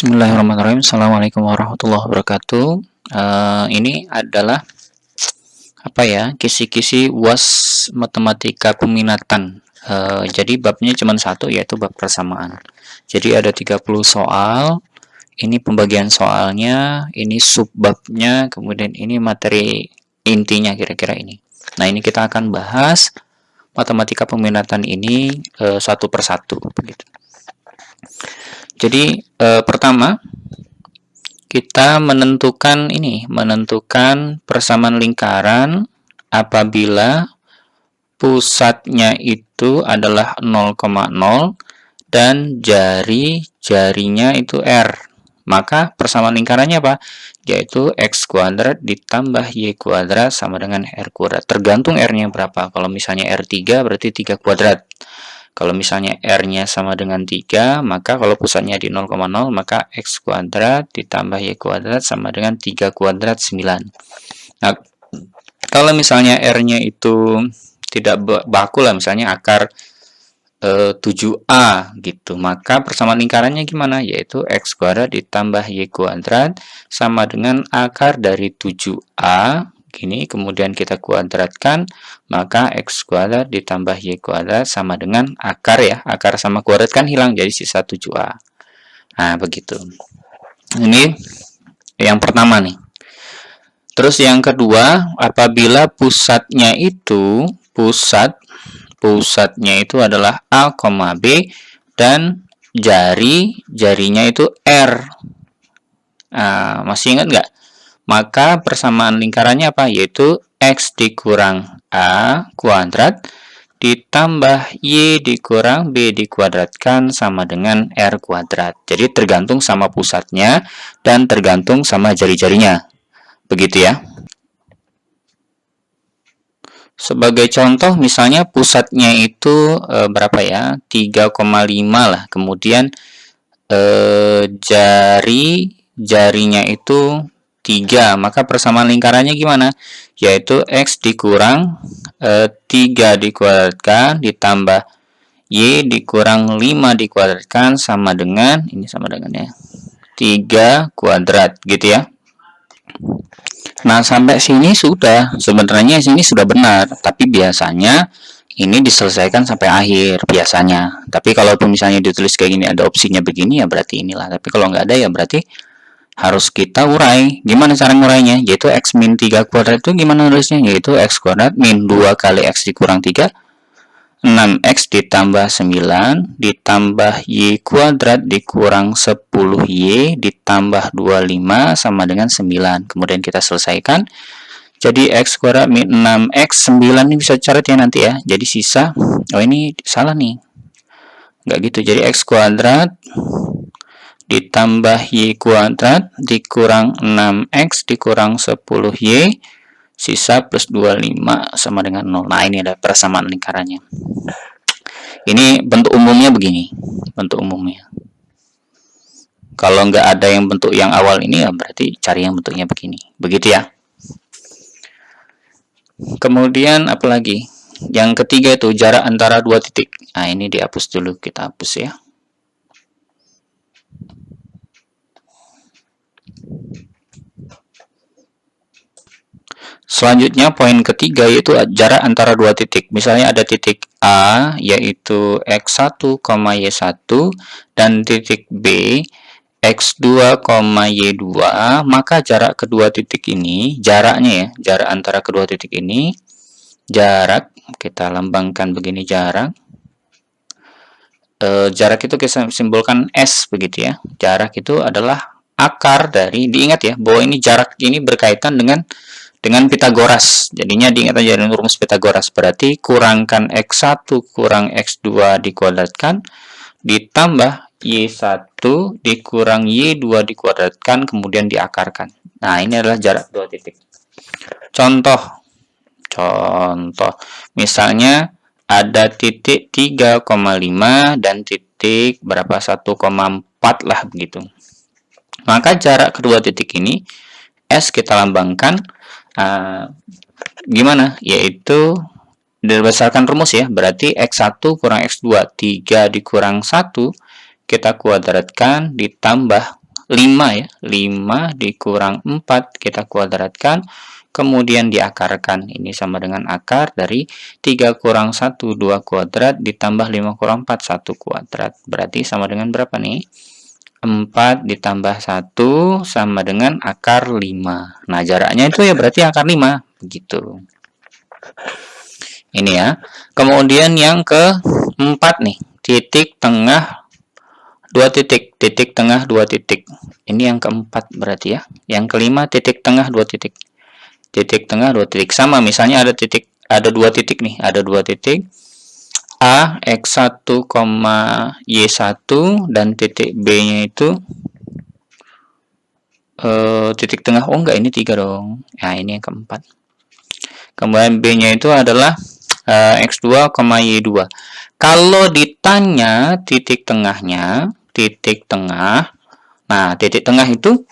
Bismillahirrahmanirrahim. Assalamualaikum warahmatullahi wabarakatuh. Ini adalah kisi-kisi UAS matematika peminatan. Jadi babnya cuma satu, yaitu bab persamaan. Jadi ada 30 soal. Ini pembagian soalnya, ini subbabnya, kemudian ini materi intinya kira-kira ini. Nah, ini kita akan bahas matematika peminatan ini satu persatu begitu. Jadi pertama kita menentukan persamaan lingkaran apabila pusatnya itu adalah 0,0 dan jari-jarinya itu R. Maka persamaan lingkarannya apa? Yaitu x kuadrat ditambah y kuadrat sama dengan R kuadrat. Tergantung R-nya berapa. Kalau misalnya R3 berarti 3 kuadrat. Kalau misalnya R-nya sama dengan 3, maka kalau pusatnya di 0,0, maka X kuadrat ditambah Y kuadrat sama dengan 3 kuadrat 9. Nah, kalau misalnya R-nya itu tidak baku lah, misalnya akar 7A gitu, maka persamaan lingkarannya gimana? Yaitu X kuadrat ditambah Y kuadrat sama dengan akar dari 7A. Gini, kemudian kita kuadratkan, maka X kuadrat ditambah Y kuadrat sama dengan akar ya. Akar sama kuadrat kan hilang, jadi sisa 7A. Nah, begitu. Ini yang pertama nih. Terus yang kedua, apabila pusatnya itu, pusatnya itu adalah A, B, dan jarinya itu R. Nah, masih ingat nggak? Maka persamaan lingkarannya apa? Yaitu X dikurang A kuadrat ditambah Y dikurang B dikuadratkan sama dengan R kuadrat. Jadi tergantung sama pusatnya dan tergantung sama jari-jarinya. Begitu ya. Sebagai contoh misalnya pusatnya itu berapa ya? 3,5 lah. Kemudian jarinya itu 3, maka persamaan lingkarannya gimana? Yaitu X dikurang 3 dikuadratkan ditambah Y dikurang 5 dikuadratkan sama dengan, ini sama dengan ya, 3 kuadrat gitu ya. Nah, sampai sini sudah, sebenarnya sini sudah benar, tapi biasanya ini diselesaikan sampai akhir biasanya. Tapi kalau misalnya ditulis kayak gini ada opsinya begini ya berarti inilah. Tapi kalau nggak ada ya berarti harus kita urai. Gimana cara ngurainya? Yaitu X min 3 kuadrat itu gimana nulisnya? Yaitu X kuadrat min 2 kali X dikurang 3, 6X ditambah 9, ditambah Y kuadrat dikurang 10Y, ditambah 25 sama dengan 9. Kemudian kita selesaikan. Jadi X kuadrat min 6X, 9 ini bisa catat ya nanti ya. Jadi sisa, oh ini salah nih. Nggak gitu, jadi X kuadrat ditambah Y kuadrat dikurang 6X dikurang 10Y sisa plus 25 sama dengan 0. Nah, ini ada persamaan lingkarannya. Ini bentuk umumnya begini. Bentuk umumnya. Kalau nggak ada yang bentuk yang awal ini ya berarti cari yang bentuknya begini. Begitu ya. Kemudian apalagi? Yang ketiga itu jarak antara dua titik. Nah, ini dihapus dulu, kita hapus ya. Selanjutnya poin ketiga yaitu jarak antara dua titik. Misalnya ada titik A yaitu X1, Y1 dan titik B X2, Y2, maka jarak kedua titik ini, jaraknya ya, jarak antara kedua titik ini, jarak, kita lambangkan begini jarak. Jarak itu kita simbolkan S begitu ya. Jarak itu adalah akar dari, diingat ya, bahwa ini jarak ini berkaitan dengan Pitagoras. Jadinya diingat aja dengan rumus Pitagoras. Berarti kurangkan X1 kurang X2 dikuadratkan ditambah Y1 dikurang Y2 dikuadratkan kemudian diakarkan. Nah, ini adalah jarak dua titik. Contoh. Misalnya ada titik 3,5 dan titik berapa 1,4 lah begitu. Maka jarak kedua titik ini S kita lambangkan gimana? Yaitu berdasarkan rumus ya, berarti X1 kurang X2, 3 dikurang 1 kita kuadratkan ditambah 5 ya. 5 dikurang 4 kita kuadratkan, kemudian diakarkan. Ini sama dengan akar dari 3 kurang 1, 2 kuadrat, ditambah 5 kurang 4, 1 kuadrat. Berarti sama dengan berapa nih? 4 ditambah 1 sama dengan akar 5. Nah, jaraknya itu ya berarti akar 5. Begitu. Ini ya. Kemudian yang keempat nih, titik tengah 2 titik, titik tengah 2 titik. Ini yang keempat berarti ya. Yang kelima titik tengah 2 titik. Titik tengah 2 titik. Sama misalnya ada 2 titik nih, ada 2 titik. A X1, Y1 dan titik B-nya itu titik tengah. Oh enggak, ini 3 dong. Nah, ini yang keempat. Kemudian B-nya itu adalah X2, Y2. Kalau ditanya titik tengahnya, titik tengah. Nah, titik tengah itu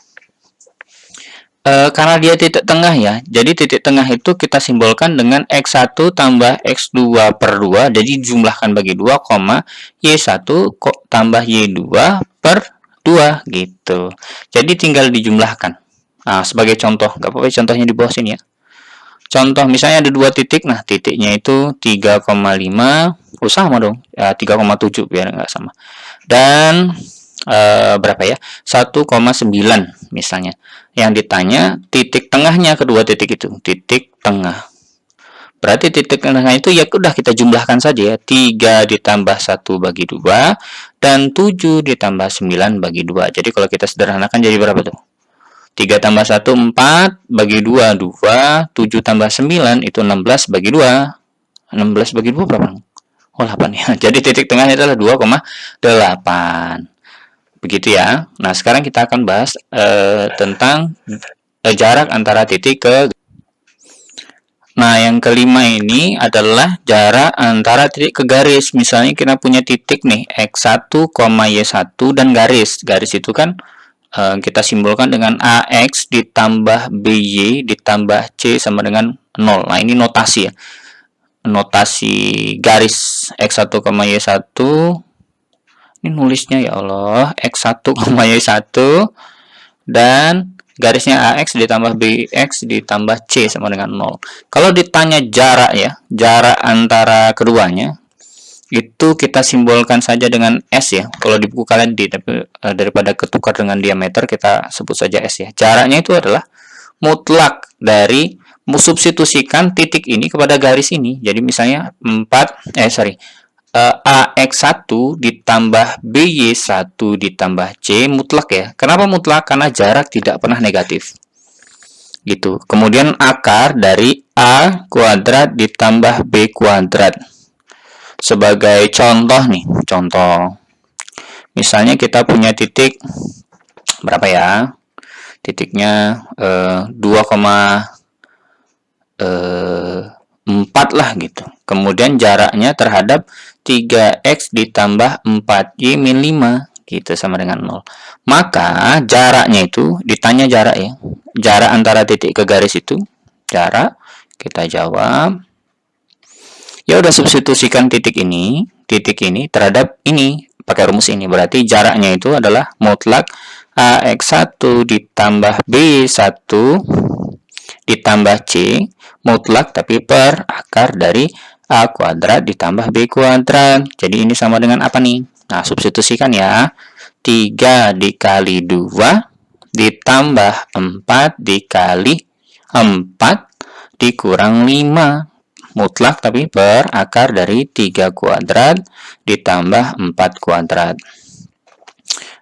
karena dia titik tengah ya, jadi titik tengah itu kita simbolkan dengan X1 tambah X2 per 2, jadi jumlahkan bagi 2, Y1 tambah Y2 per 2 gitu. Jadi tinggal dijumlahkan. Nah, sebagai contoh, nggak apa-apa contohnya di bawah sini ya. Contoh misalnya ada 2 titik, nah titiknya itu 3,5, sama dong, ya 3,7 biar nggak sama. Dan berapa ya? 1,9 misalnya. Yang ditanya titik tengahnya kedua titik itu, titik tengah. Berarti titik tengah itu ya udah kita jumlahkan saja ya. 3 ditambah 1 bagi 2 dan 7 ditambah 9 bagi 2. Jadi kalau kita sederhanakan jadi berapa tuh? 3 tambah 1 4 bagi 2 2, 7 tambah 9 itu 16 bagi 2. 16 bagi 2 berapa? Oh, 8 ya. Jadi titik tengahnya adalah 2,8. Begitu ya. Nah, sekarang kita akan bahas tentang jarak antara titik ke. Nah, yang kelima ini adalah jarak antara titik ke garis. Misalnya kita punya titik nih, X1, Y1 dan garis. Garis itu kan kita simbolkan dengan AX ditambah BY ditambah C sama dengan 0. Nah, ini notasi ya. Notasi garis X1, Y1. Ini nulisnya ya Allah, X1, Y1 dan garisnya AX ditambah BX ditambah C sama dengan 0. Kalau ditanya jarak ya, jarak antara keduanya itu kita simbolkan saja dengan S ya. Kalau di buku kalian D, tapi daripada ketukar dengan diameter kita sebut saja S ya. Jaraknya itu adalah mutlak dari substitusikan titik ini kepada garis ini. Jadi misalnya AX1 ditambah BY1 ditambah C mutlak ya. Kenapa mutlak? Karena jarak tidak pernah negatif. Gitu. Kemudian akar dari A kuadrat ditambah B kuadrat. Sebagai contoh nih, contoh. Misalnya kita punya titik berapa ya? Titiknya 2,4 lah gitu. Kemudian jaraknya terhadap 3x ditambah 4y min 5 gitu sama dengan 0. Maka jaraknya itu ditanya jarak ya. Jarak antara titik ke garis itu jarak, kita jawab. Ya udah substitusikan titik ini terhadap ini pakai rumus ini. Berarti jaraknya itu adalah mutlak AX1 ditambah B1 ditambah C mutlak tapi per akar dari A kuadrat ditambah B kuadrat. Jadi ini sama dengan apa nih? Nah, substitusikan ya. 3 dikali 2 ditambah 4 dikali 4 dikurang 5. Mutlak tapi per akar dari 3 kuadrat ditambah 4 kuadrat.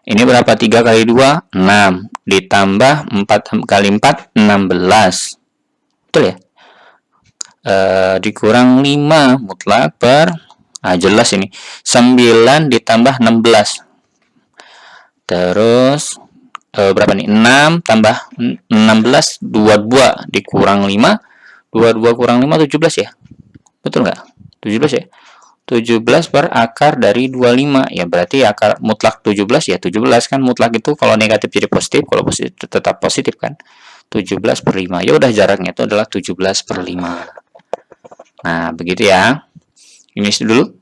Ini berapa? 3 kali 2? 6. Ditambah 4 kali 4? 16. Betul ya? Dikurang 5 mutlak per jelas ini 9 ditambah 16. Terus berapa nih? 6 tambah 16 22 dikurang 5. 22 kurang 5 17 ya? Betul nggak? 17 ya? 17 per akar dari 25 ya, berarti akar mutlak 17 ya. 17 kan mutlak itu kalau negatif jadi positif, kalau positif tetap positif kan. 17 per 5. Ya udah jaraknya itu adalah 17 per 5. Nah, begitu ya. Ini dulu.